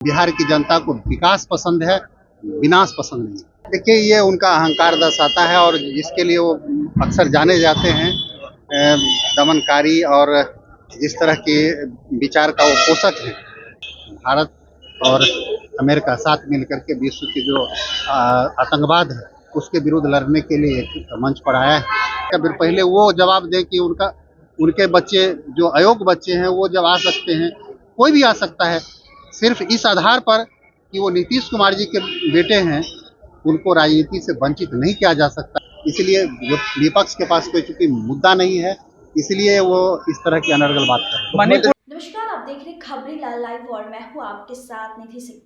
बिहार की जनता को विकास पसंद है, विनाश पसंद नहीं। देखिए, ये उनका अहंकार दर्शाता है और जिसके लिए वो अक्सर जाने जाते हैं, दमनकारी और जिस तरह के विचार का वो पोषक है। भारत और अमेरिका साथ मिलकर के विश्व के जो आतंकवाद है उसके विरुद्ध लड़ने के लिए एक मंच पर आया है। फिर पहले वो जवाब दें कि उनके बच्चे जो अयोग्य बच्चे हैं वो जब आ सकते हैं, कोई भी आ सकता है। सिर्फ इस आधार पर कि वो नीतीश कुमार जी के बेटे हैं, उनको राजनीति से वंचित नहीं किया जा सकता। इसलिए विपक्ष के पास कोई चूंकि मुद्दा नहीं है, इसलिए वो इस तरह की अनर्गल बात कर रहे हैं। नमस्कार, आप देख रहे खबरीलाल लाइव और मैं हूं आपके साथ निधि सिंह।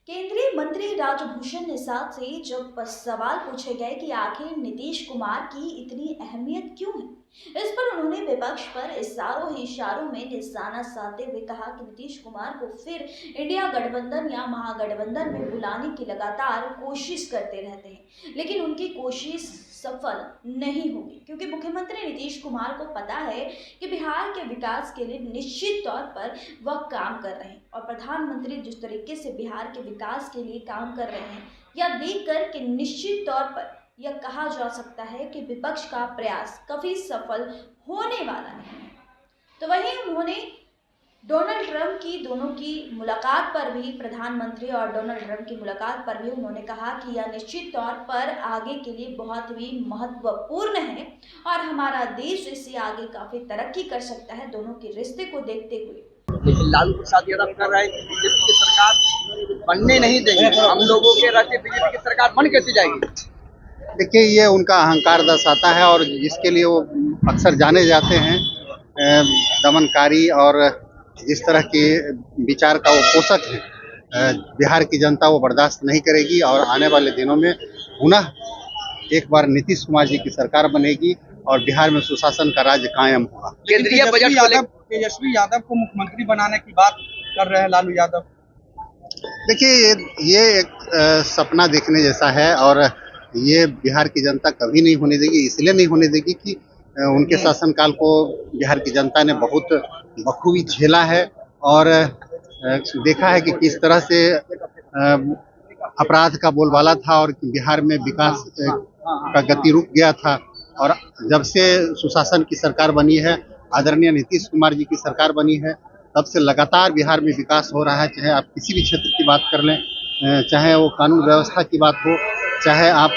केंद्रीय मंत्री राजभूषण निषाद से जब सवाल पूछे गए कि आखिर नीतीश कुमार की इतनी अहमियत क्यों है, इस पर उन्होंने विपक्ष पर इशारों ही इशारों में निशाना साधते हुए कहा कि नीतीश कुमार को फिर इंडिया गठबंधन या महागठबंधन में बुलाने की लगातार कोशिश करते रहते हैं, लेकिन उनकी कोशिश सफल नहीं होगी, क्योंकि मुख्यमंत्री नीतीश कुमार को पता है कि बिहार के विकास के लिए निश्चित तौर पर वह काम कर रहे हैं और प्रधानमंत्री जिस तरीके से बिहार के विकास के लिए काम कर रहे हैं, यह देखकर कि निश्चित तौर पर यह कहा जा सकता है कि विपक्ष का प्रयास कभी सफल होने वाला नहीं है। तो वहीं उन्होंने डोनाल्ड ट्रंप की दोनों की मुलाकात पर भी, प्रधानमंत्री और डोनाल्ड ट्रंप की मुलाकात पर भी उन्होंने कहा कि यह निश्चित तौर पर आगे के लिए बहुत ही महत्वपूर्ण है और हमारा देश इससे आगे काफी तरक्की कर सकता है, दोनों के रिश्ते को देखते हुए। लेकिन लालू प्रसाद यादव कर रहा है कि बीजेपी की सरकार बनने नहीं देंगे। हम लोगों के राज्य बीजेपी की सरकार बन कैसे जाएगी? देखिए, ये उनका अहंकार दर्शाता है और जिसके लिए वो अक्सर जाने जाते हैं, दमनकारी और जिस तरह के विचार का वो पोषक है। बिहार की जनता वो बर्दाश्त नहीं करेगी और आने वाले दिनों में पुनः एक बार नीतीश कुमार जी की सरकार बनेगी और बिहार में सुशासन का राज्य कायम होगा। केंद्रीय बजट तेजस्वी यादव को मुख्यमंत्री बनाने की बात कर रहे हैं लालू यादव। देखिए, ये एक सपना देखने जैसा है और ये बिहार की जनता कभी नहीं होने देगी। इसलिए नहीं होने देगी कि उनके शासनकाल को बिहार की जनता ने बहुत बखूबी झेला है और देखा है कि किस तरह से अपराध का बोलबाला था और बिहार में विकास का गति रुक गया था। और जब से सुशासन की सरकार बनी है, आदरणीय नीतीश कुमार जी की सरकार बनी है, तब से लगातार बिहार में विकास हो रहा है। चाहे आप किसी भी क्षेत्र की बात कर लें, चाहे वो कानून व्यवस्था की बात हो, चाहे आप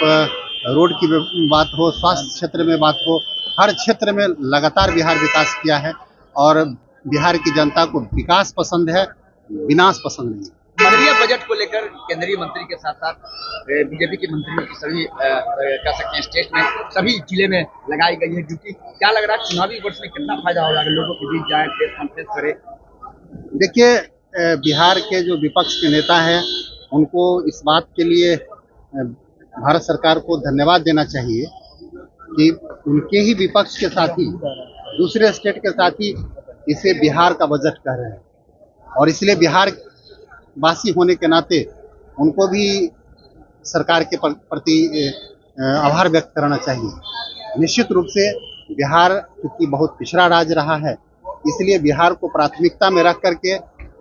रोड की बात हो, स्वास्थ्य क्षेत्र में बात हो, हर क्षेत्र में लगातार बिहार विकास किया है और बिहार की जनता को विकास पसंद है, विनाश पसंद नहीं। केंद्रीय बजट को लेकर केंद्रीय मंत्री के साथ साथ बीजेपी के मंत्रियों की सभी कह सकते हैं स्टेट में सभी जिले में लगाई गई है ड्यूटी। क्या लग रहा है चुनावी वर्ष में कितना फायदा होगा अगर लोगों के बीच जाए, प्रेस कॉन्फ्रेंस करे? देखिए, बिहार के जो विपक्ष के नेता हैं उनको इस बात के लिए भारत सरकार को धन्यवाद देना चाहिए कि उनके ही विपक्ष के साथी दूसरे स्टेट के साथी इसे बिहार का बजट कह रहे हैं और इसलिए बिहार वासी होने के नाते उनको भी सरकार के प्रति आभार व्यक्त करना चाहिए। निश्चित रूप से बिहार क्योंकि बहुत पिछड़ा राज्य रहा है, इसलिए बिहार को प्राथमिकता में रख करके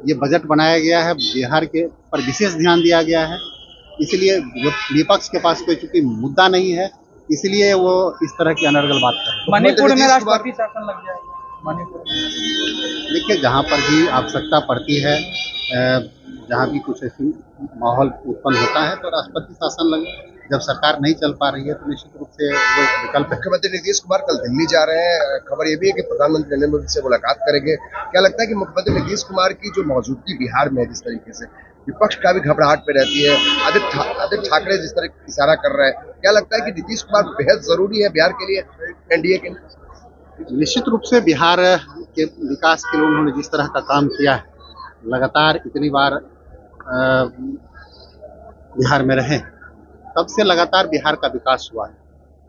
ये बजट बनाया गया है, बिहार के पर विशेष ध्यान दिया गया है। इसलिए विपक्ष के पास कोई चूंकि मुद्दा नहीं है, इसलिए वो इस तरह की अनर्गल बात कर रहे हैं। मणिपुर में राष्ट्रपति शासन लग जाएगा। मणिपुर देखिए, जहाँ पर भी आवश्यकता पड़ती है, जहाँ भी कुछ ऐसी माहौल उत्पन्न होता है तो राष्ट्रपति शासन लगे। जब सरकार नहीं चल पा रही है तो निश्चित रूप से वो एक विकल्प है। मुख्यमंत्री नीतीश कुमार कल दिल्ली जा रहे हैं, खबर ये भी है कि प्रधानमंत्री नरेंद्र मोदी से मुलाकात करेंगे। क्या लगता है कि मुख्यमंत्री नीतीश कुमार की जो मौजूदगी बिहार में है, जिस तरीके से विपक्ष का भी घबराहट पे रहती है, आदित्य ठाकरे जिस तरह इशारा कर रहे हैं, क्या लगता है कि नीतीश कुमार बेहद जरूरी है बिहार के लिए, एनडीए के लिए? निश्चित रूप से बिहार के विकास के लिए उन्होंने जिस तरह का काम किया है, लगातार इतनी बार बिहार में रहे, तब से लगातार बिहार का विकास हुआ है।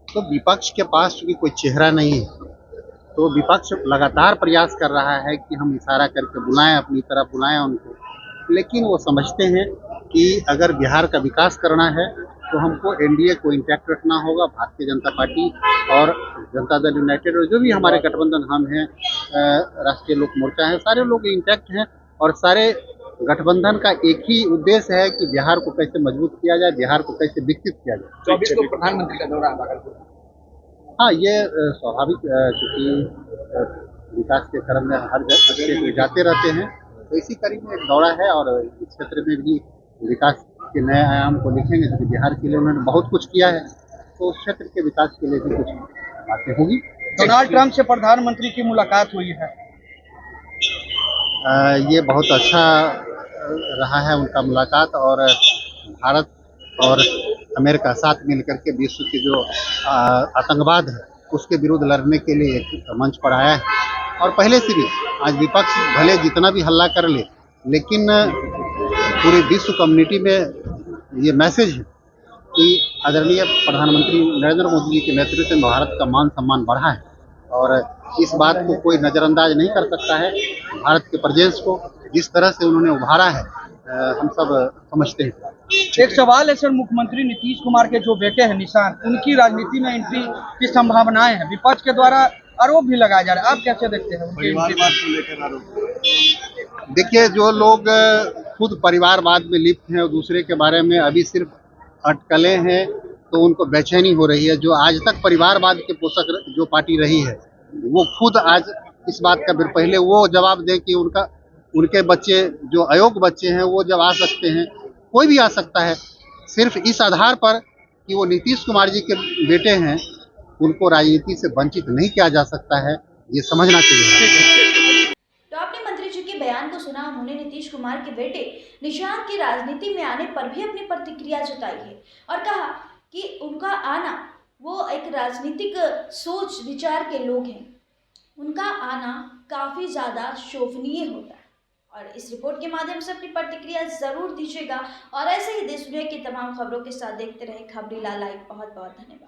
तो विपक्ष के पास चूंकि कोई चेहरा नहीं है, तो विपक्ष लगातार प्रयास कर रहा है कि हम इशारा करके बुलाएं, अपनी तरफ बुलाएं उनको, लेकिन वो समझते हैं कि अगर बिहार का विकास करना है तो हमको एनडीए को इंटैक्ट रखना होगा। भारतीय जनता पार्टी और जनता दल यूनाइटेड और जो भी हमारे गठबंधन हम हैं, राष्ट्रीय लोक मोर्चा है, सारे लोग इंटैक्ट हैं और सारे गठबंधन का एक ही उद्देश्य है कि बिहार को कैसे मजबूत किया जाए, बिहार को कैसे विकसित किया जाए। 24 को प्रधानमंत्री का दौरा है भागलपुर। हाँ, ये स्वाभाविक, क्योंकि विकास के क्रम में हर जगह जाते रहते हैं, तो इसी कड़ी में एक दौरा है और इस क्षेत्र में भी विकास के नए आयाम को लिखेंगे, क्योंकि बिहार के लिए उन्होंने बहुत कुछ किया है, तो उस क्षेत्र के विकास के लिए भी कुछ बातें होगी। डोनाल्ड ट्रंप से प्रधानमंत्री की मुलाकात हुई है। ये बहुत अच्छा रहा है उनका मुलाकात, और भारत और अमेरिका साथ मिलकर के विश्व के जो आतंकवाद है उसके विरुद्ध लड़ने के लिए एक मंच पर आया है। और पहले से भी आज विपक्ष भले जितना भी हल्ला कर ले, लेकिन पूरी विश्व कम्युनिटी में ये मैसेज है कि आदरणीय प्रधानमंत्री नरेंद्र मोदी जी के नेतृत्व में भारत का मान सम्मान बढ़ा है, और इस बात को कोई नज़रअंदाज नहीं कर सकता है। भारत के प्रेजेंस को जिस तरह से उन्होंने उभारा है, हम सब समझते हैं। एक सवाल है सर, मुख्यमंत्री नीतीश कुमार के जो बेटे हैं निशान, उनकी राजनीति में एंट्री की संभावनाएं हैं, विपक्ष के द्वारा आरोप भी लगाया जा रहा है, आप कैसे देखते हैं परिवारवाद को लेकर आरोप? देखिए, जो लोग खुद परिवारवाद में लिप्त हैं और दूसरे के बारे में अभी सिर्फ अटकलें हैं, तो उनको बेचैनी हो रही है। जो आज तक परिवारवाद के पोषक जो पार्टी रही है, वो खुद आज इस बात का पहले वो जवाब दे कि उनके बच्चे जो अयोग्य बच्चे हैं वो जब आ सकते हैं, कोई भी आ सकता है। सिर्फ इस आधार पर कि वो नीतीश कुमार जी के बेटे हैं, उनको राजनीति से वंचित नहीं किया जा सकता है, ये समझना चाहिए। तो आपने मंत्री जी के बयान को सुना। उन्होंने नीतीश कुमार के बेटे निशांत की राजनीति में आने पर भी अपनी प्रतिक्रिया जताई है और कहा कि उनका आना, वो एक राजनीतिक सोच विचार के लोग हैं, उनका आना काफ़ी ज़्यादा शोभनीय होता है। और इस रिपोर्ट के माध्यम से अपनी प्रतिक्रिया ज़रूर दीजिएगा और ऐसे ही देश दुनिया की तमाम खबरों के साथ देखते रहे खबरीला लाइव। बहुत बहुत धन्यवाद।